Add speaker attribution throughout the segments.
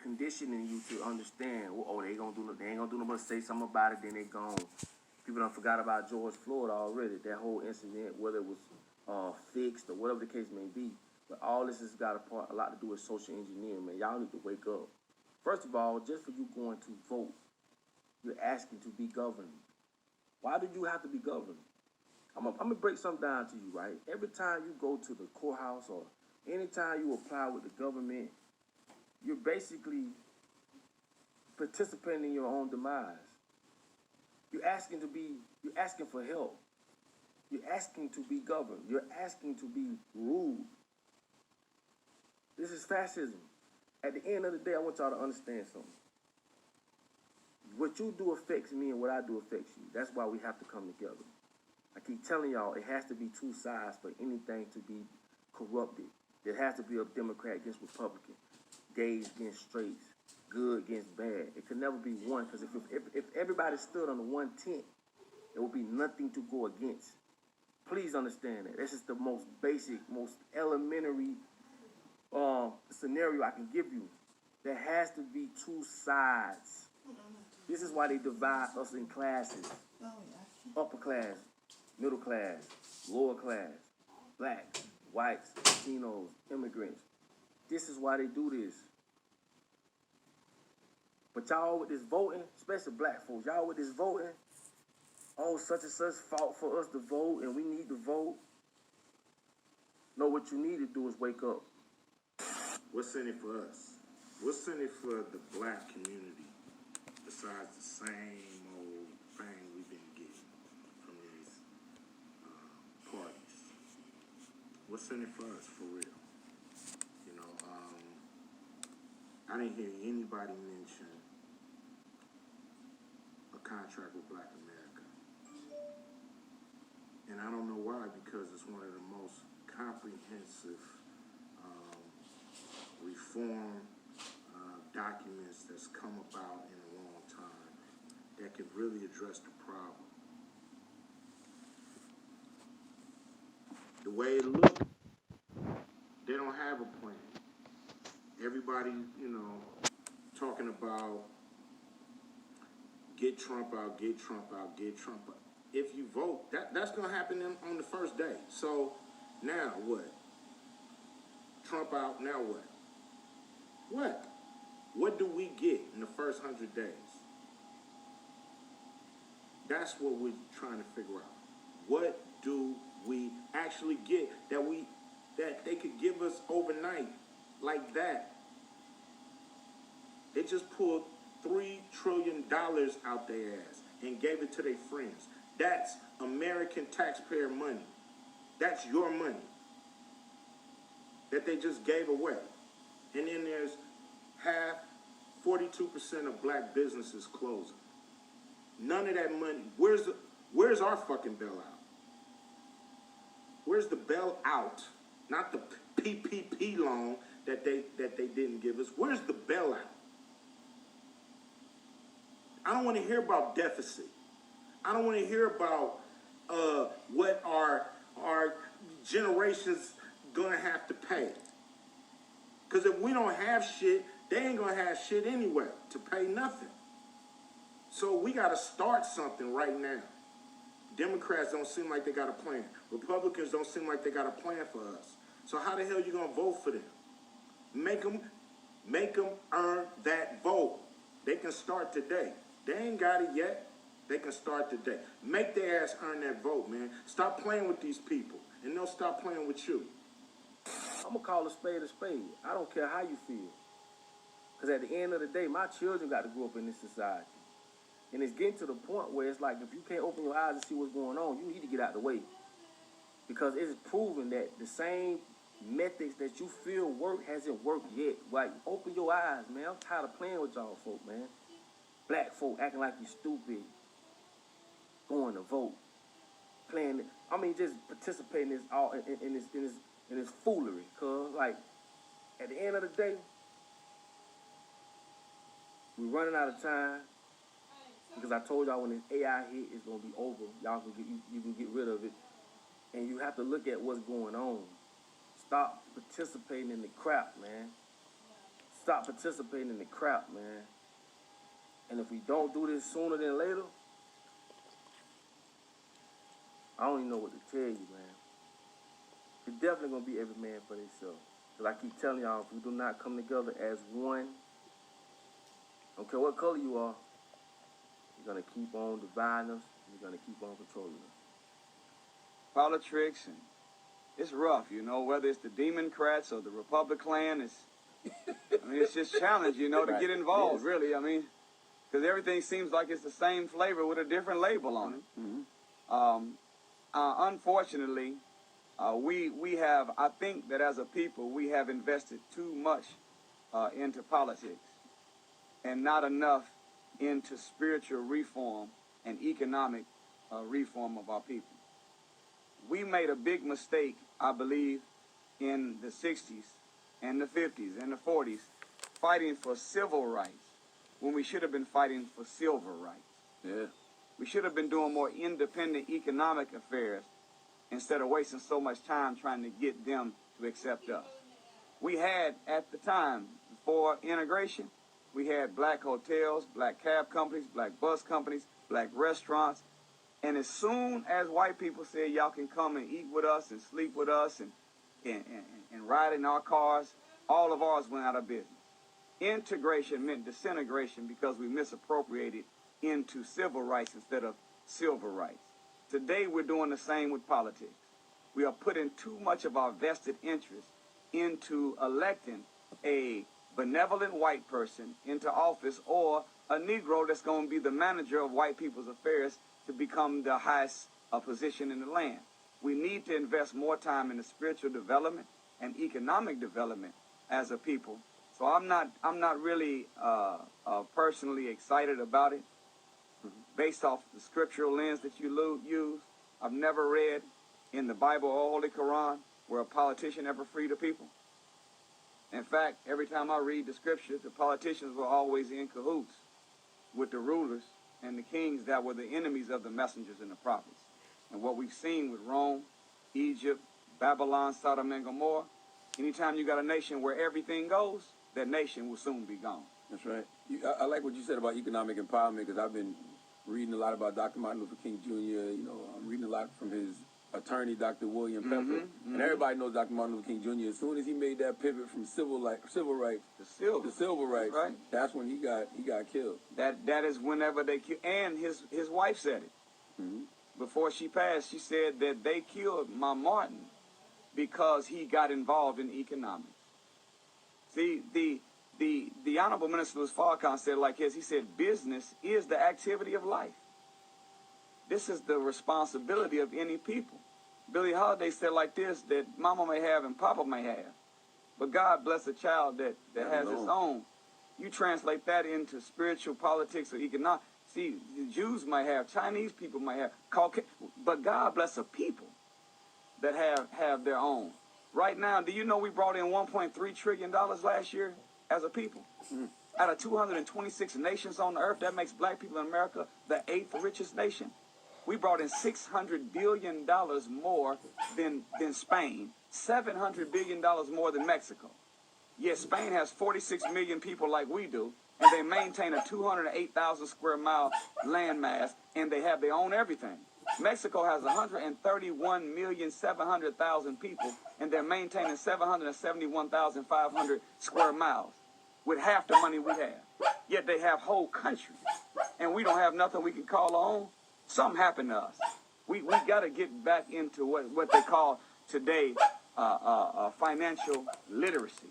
Speaker 1: conditioning you to understand, oh, they ain't gonna do no but say something about it, then they gone. People done forgot about George Floyd already, that whole incident, whether it was fixed or whatever the case may be. But all this has got a lot to do with social engineering, man. Y'all need to wake up. First of all, just for you going to vote, you're asking to be governed. Why do you have to be governed? I'm gonna break something down to you, right? Every time you go to the courthouse or anytime you apply with the government, you're basically participating in your own demise. You're asking for help. You're asking to be governed. You're asking to be ruled. This is fascism. At the end of the day, I want y'all to understand something. What you do affects me and what I do affects you. That's why we have to come together. I keep telling y'all, it has to be two sides for anything to be corrupted. There has to be a Democrat against Republican, gays against straights, good against bad. It could never be one, because if everybody stood under one tent, there would be nothing to go against. Please understand that. This is the most basic, most elementary scenario I can give you. There has to be two sides. This is why they divide us in classes. Upper class, middle class, lower class, blacks, whites, Latinos, immigrants. This is why they do this. But y'all with this voting, especially black folks, y'all with this voting, oh, such and such fought for us to vote and we need to vote. No, what you need to do is wake up.
Speaker 2: What's in it for us? What's in it for the black community besides the same old thing we've been getting from these parties? What's in it for us, for real? You know, I didn't hear anybody mention a contract with Black America. And I don't know why, because it's one of the most comprehensive reform documents that's come about in a long time that could really address the problem. The way it looks, they don't have a plan. Everybody, you know, talking about get Trump out, get Trump out, get Trump out. If you vote, that's going to happen on the first day. So now what? Trump out, now what? What? What do we get in the first 100 days? That's what we're trying to figure out. What do we actually get that they could give us overnight like that? They just pulled $3 trillion out their ass and gave it to their friends. That's American taxpayer money. That's your money that they just gave away. And then there's 42% of black businesses closing. None of that money. Where's our fucking bailout? Where's the bailout? Not the PPP loan that they didn't give us. Where's the bailout? I don't want to hear about deficit. I don't want to hear about what our generations gonna have to pay. Because if we don't have shit, they ain't gonna have shit anyway to pay nothing. So we gotta start something right now. Democrats don't seem like they got a plan. Republicans don't seem like they got a plan for us. So how the hell you gonna vote for them? Make them earn that vote. They can start today. They ain't got it yet. They can start today. Make their ass earn that vote, man. Stop playing with these people, and they'll stop playing with you.
Speaker 1: I'm going to call a spade a spade. I don't care how you feel. Because at the end of the day, my children got to grow up in this society. And it's getting to the point where it's like, if you can't open your eyes and see what's going on, you need to get out of the way. Because it's proven that the same methods that you feel work hasn't worked yet. Like, open your eyes, man. I'm tired of playing with y'all folk, man. Black folk acting like you stupid. Going to vote. Playing, just participating in this foolery. Cause, like, at the end of the day, we're running out of time. Because I told y'all when this AI hit, it's gonna be over. Y'all can you can get rid of it, and you have to look at what's going on. Stop participating in the crap, man. stop participating in the crap, man. And if we don't do this sooner than later, I don't even know what to tell you, man. It's definitely going to be every man for themselves. Because I keep telling y'all, if we do not come together as one, I don't care what color you are, you're going to keep on dividing us. You're going to keep on controlling us.
Speaker 3: Politics, and it's rough, you know, whether it's the Democrats or the Republican, it's just challenge, you know, to get involved, really. I mean, because everything seems like it's the same flavor with a different label on it. Unfortunately, we have, I think that as a people, we have invested too much into politics and not enough into spiritual reform and economic reform of our people. We made a big mistake, I believe, in the 60s and the 50s and the 40s, fighting for civil rights when we should have been fighting for silver rights.
Speaker 4: Yeah.
Speaker 3: We should have been doing more independent economic affairs instead of wasting so much time trying to get them to accept us. We had, at the time, before integration, we had black hotels, black cab companies, black bus companies, black restaurants. And as soon as white people said, y'all can come and eat with us and sleep with us and ride in our cars, all of ours went out of business. Integration meant disintegration because we misappropriated into civil rights instead of silver rights. Today we're doing the same with politics. We are putting too much of our vested interest into electing a benevolent white person into office or a Negro that's going to be the manager of white people's affairs to become the highest position in the land. We need to invest more time in the spiritual development and economic development as a people. So I'm not really personally excited about it based off the scriptural lens that you use. I've never read in the Bible or Holy Quran where a politician ever freed a people. In fact, every time I read the scriptures, the politicians were always in cahoots with the rulers and the kings that were the enemies of the messengers and the prophets. And what we've seen with Rome, Egypt, Babylon, Sodom, and Gomorrah, anytime you got a nation where everything goes, that nation will soon be gone.
Speaker 4: That's right. I like what you said about economic empowerment because I've been reading a lot about Dr. Martin Luther King Jr. You know, I'm reading a lot from his attorney, Dr. William Pepper. And everybody knows Dr. Martin Luther King Jr. As soon as he made that pivot from civil rights to civil rights,
Speaker 3: right.
Speaker 4: That's when he got killed.
Speaker 3: That is whenever they kill. And his wife said it. Before she passed, she said that they killed my Martin because he got involved in economics. See, the Honorable Minister Louis Farrakhan said it like this. He said, business is the activity of life. This is the responsibility of any people. Billie Holiday said like this, that mama may have and papa may have, but God bless a child that has its own. You translate that into spiritual politics or economic. See, the Jews might have, Chinese people might have, but God bless a people that have their own. Right now, do you know we brought in $1.3 trillion last year as a people? Out of 226 nations on the earth, that makes black people in America the 8th richest nation. We brought in $600 billion more than Spain, $700 billion more than Mexico. Yet Spain has 46 million people like we do, and they maintain a 208,000 square mile landmass, and they have their own everything. Mexico has 131,700,000 people, and they're maintaining 771,500 square miles with half the money we have. Yet they have whole countries, and we don't have nothing we can call our own. Something happened to us. We got to get back into what they call today financial literacy.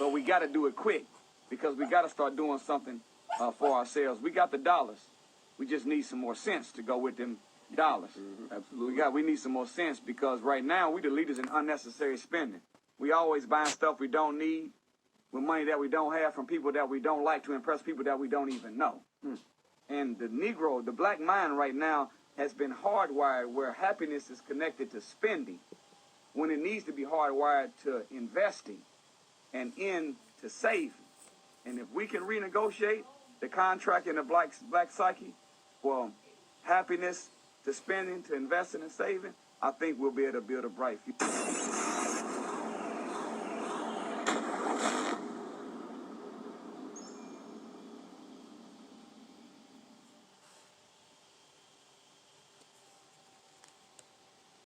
Speaker 3: But we got to do it quick because we got to start doing something for ourselves. We got the dollars. We just need some more sense to go with them dollars. Absolutely. We need some more sense because right now we the leaders in unnecessary spending. We always buying stuff we don't need with money that we don't have from people that we don't like to impress people that we don't even know. And the Negro, the black mind right now has been hardwired where happiness is connected to spending when it needs to be hardwired to investing and to saving. And if we can renegotiate the contract in the black psyche, well, happiness to spending, to investing and saving, I think we'll be able to build a bright future.